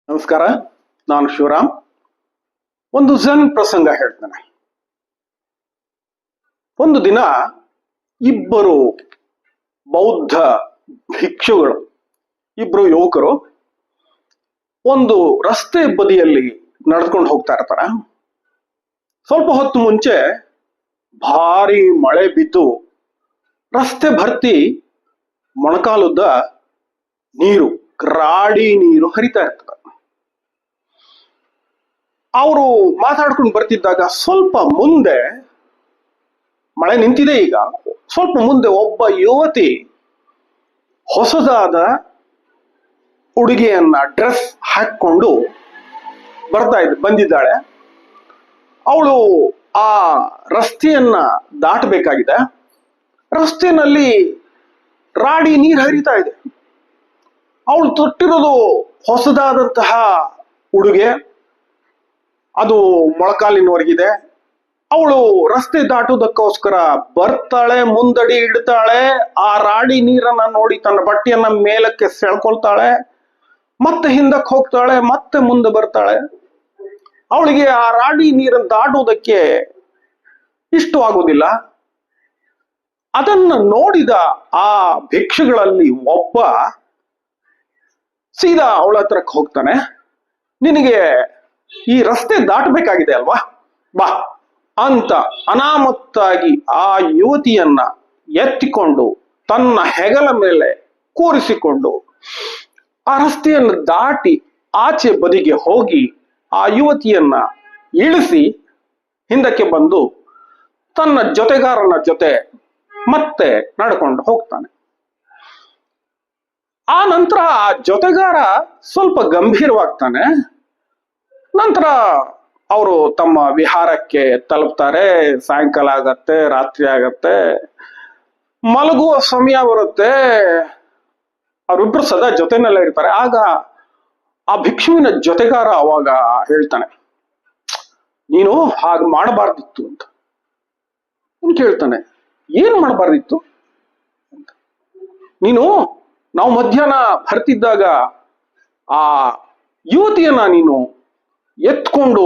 ನಮಸ್ಕಾರ, ನಾನು ಶಿವರಾಮ್. ಒಂದು ಝೆನ್ ಪ್ರಸಂಗ ಹೇಳ್ತೇನೆ. ಒಂದು ದಿನ ಇಬ್ಬರು ಬೌದ್ಧ ಭಿಕ್ಷುಗಳು, ಇಬ್ರು ಯುವಕರು ಒಂದು ರಸ್ತೆ ಬದಿಯಲ್ಲಿ ನಡೆದುಕೊಂಡು ಹೋಗ್ತಾ ಇರ್ತಾರ. ಸ್ವಲ್ಪ ಹೊತ್ತು ಮುಂಚೆ ಭಾರಿ ಮಳೆ ಬಿದ್ದು ರಸ್ತೆ ಭರ್ತಿ ಮೊಣಕಾಲುದ್ದ ನೀರು, ರಾಡಿ ನೀರು ಹರಿತಾ ಇರ್ತದೆ. ಅವರು ಮಾತಾಡ್ಕೊಂಡು ಬರ್ತಿದ್ದಾಗ ಸ್ವಲ್ಪ ಮುಂದೆ, ಮಳೆ ನಿಂತಿದೆ ಈಗ, ಸ್ವಲ್ಪ ಮುಂದೆ ಒಬ್ಬ ಯುವತಿ ಹೊಸದಾದ ಉಡುಗೆಯನ್ನ, ಡ್ರೆಸ್ ಹಾಕೊಂಡು ಬಂದಿದ್ದಾಳೆ. ಅವಳು ಆ ರಸ್ತೆಯನ್ನ ದಾಟಬೇಕಾಗಿದೆ. ರಸ್ತೆಯಲ್ಲಿ ರಾಡಿ ನೀರು ಹರಿತಾ ಇದೆ. ಅವಳು ತೊಟ್ಟಿರೋದು ಹೊಸದಾದಂತಹ ಉಡುಗೆ, ಅದು ಮೊಳಕಾಲಿನವರೆಗಿದೆ. ಅವಳು ರಸ್ತೆ ದಾಟುವುದಕ್ಕೋಸ್ಕರ ಬರ್ತಾಳೆ, ಮುಂದಡಿ ಇಡ್ತಾಳೆ. ಆ ರಾಡಿ ನೀರನ್ನ ನೋಡಿ ತನ್ನ ಬಟ್ಟೆಯನ್ನ ಮೇಲಕ್ಕೆ ಸೆಳ್ಕೊಳ್ತಾಳೆ, ಮತ್ತೆ ಹಿಂದಕ್ಕೆ ಹೋಗ್ತಾಳೆ, ಮತ್ತೆ ಮುಂದೆ ಬರ್ತಾಳೆ. ಅವಳಿಗೆ ಆ ರಾಡಿ ನೀರನ್ನು ದಾಟುವುದಕ್ಕೆ ಇಷ್ಟವಾಗುವುದಿಲ್ಲ. ಅದನ್ನ ನೋಡಿದ ಆ ಭಿಕ್ಷುಗಳಲ್ಲಿ ಒಬ್ಬ ಸೀದಾ ಅವಳ ಹತ್ರಕ್ಕೆ ಹೋಗ್ತಾನೆ. ನಿನಗೆ ಈ ರಸ್ತೆ ದಾಟಬೇಕಾಗಿದೆ ಅಲ್ವಾ, ಬಾ ಅಂತ ಅನಾಮತ್ತಾಗಿ ಆ ಯುವತಿಯನ್ನ ಎತ್ತಿಕೊಂಡು ತನ್ನ ಹೆಗಲ ಮೇಲೆ ಕೂರಿಸಿಕೊಂಡು ಆ ರಸ್ತೆಯನ್ನು ದಾಟಿ ಆಚೆ ಬದಿಗೆ ಹೋಗಿ ಆ ಯುವತಿಯನ್ನ ಇಳಿಸಿ ಹಿಂದಕ್ಕೆ ಬಂದು ತನ್ನ ಜೊತೆಗಾರನ ಜೊತೆ ಮತ್ತೆ ನಡ್ಕೊಂಡು ಹೋಗ್ತಾನೆ. ಆ ನಂತರ ಆ ಜೊತೆಗಾರ ಸ್ವಲ್ಪ ಗಂಭೀರವಾಗ್ತಾನೆ. ನಂತರ ಅವರು ತಮ್ಮ ವಿಹಾರಕ್ಕೆ ತಲುಪ್ತಾರೆ. ಸಾಯಂಕಾಲ ಆಗತ್ತೆ, ರಾತ್ರಿ ಆಗತ್ತೆ, ಮಲಗುವ ಸಮಯ ಬರುತ್ತೆ. ಅವರಿಬ್ರು ಸದಾ ಜೊತೆನಲ್ಲೇ ಇರ್ತಾರೆ. ಆಗ ಆ ಭಿಕ್ಷುವಿನ ಜೊತೆಗಾರ ಅವಾಗ ಹೇಳ್ತಾನೆ, ನೀನು ಹಾಗೆ ಮಾಡಬಾರ್ದಿತ್ತು ಅಂತ. ಕೇಳ್ತಾನೆ, ಏನ್ ಮಾಡಬಾರ್ದಿತ್ತು ಅಂತ. ನಾವು ಮಧ್ಯಾಹ್ನ ಬರ್ತಿದ್ದಾಗ ಆ ಯುವತಿಯನ್ನ ನೀನು ಎತ್ಕೊಂಡು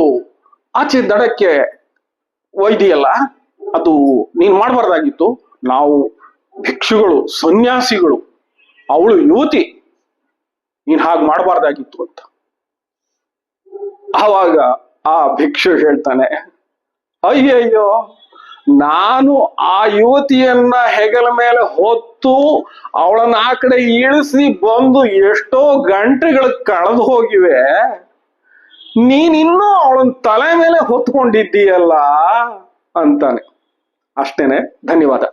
ಆಚೆ ದಡಕ್ಕೆ ಒಯ್ದಿಯಲ್ಲ, ಅದು ನೀನು ಮಾಡಬಾರ್ದಾಗಿತ್ತು. ನಾವು ಭಿಕ್ಷುಗಳು, ಸನ್ಯಾಸಿಗಳು, ಅವಳು ಯುವತಿ, ನೀನ್ ಹಾಗೆ ಮಾಡಬಾರ್ದಾಗಿತ್ತು ಅಂತ. ಆವಾಗ ಆ ಭಿಕ್ಷು ಹೇಳ್ತಾನೆ, ಅಯ್ಯಯ್ಯೋ, ನಾನು ಆ ಯುವತಿಯನ್ನ ಹೆಗಲ ಮೇಲೆ ಹೊತ್ತು ಅವಳನ್ನ ಆ ಕಡೆ ಇಳಿಸಿ ಬಂದು ಎಷ್ಟೋ ಗಂಟೆಗಳು ಕಳೆದು ಹೋಗಿವೆ, ನೀನಿನ್ನೂ ಅವಳನ್ನ ತಲೆ ಮೇಲೆ ಹೊತ್ಕೊಂಡಿದ್ದೀಯಲ್ಲ ಅಂತಾನೆ. ಅಷ್ಟೇನೆ. ಧನ್ಯವಾದ.